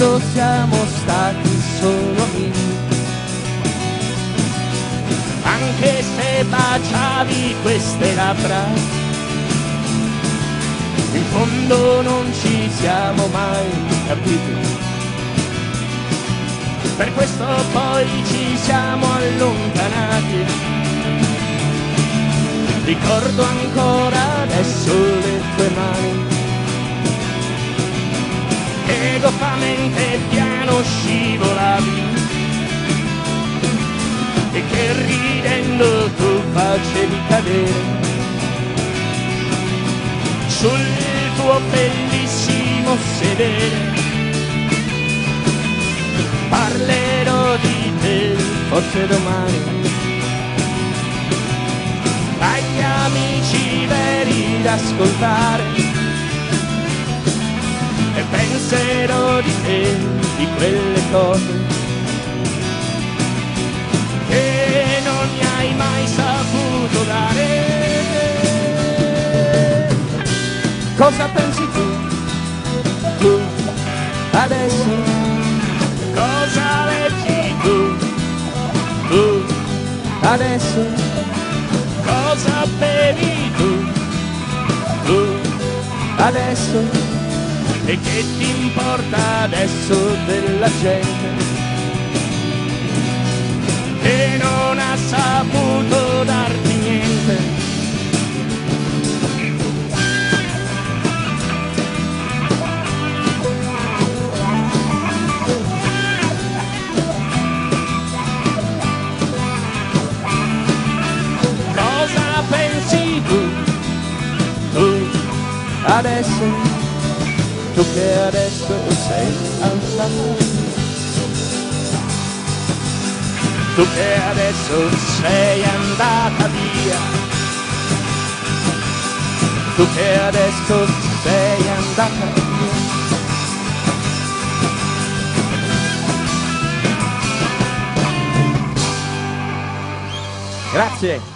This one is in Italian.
quando siamo stati solo amici. Anche se baciavi queste labbra, in fondo non ci siamo mai capiti. Per questo poi ci siamo allontanati. Ricordo ancora adesso le tue mani che goffamente piano scivolavi e che ridendo tu facevi cadere sul tuo bellissimo sedere. Parlerò di te forse domani agli amici veri da ascoltare, e penserò di te, di quelle cose che non mi hai mai saputo dare. Cosa pensi tu adesso? Cosa leggi tu adesso? Cosa bevi tu adesso? E che ti importa adesso della gente che non ha saputo darti niente? Cosa pensi tu adesso? Tu che adesso sei alzato, tu che adesso sei andata via, tu che adesso sei andata via. Grazie.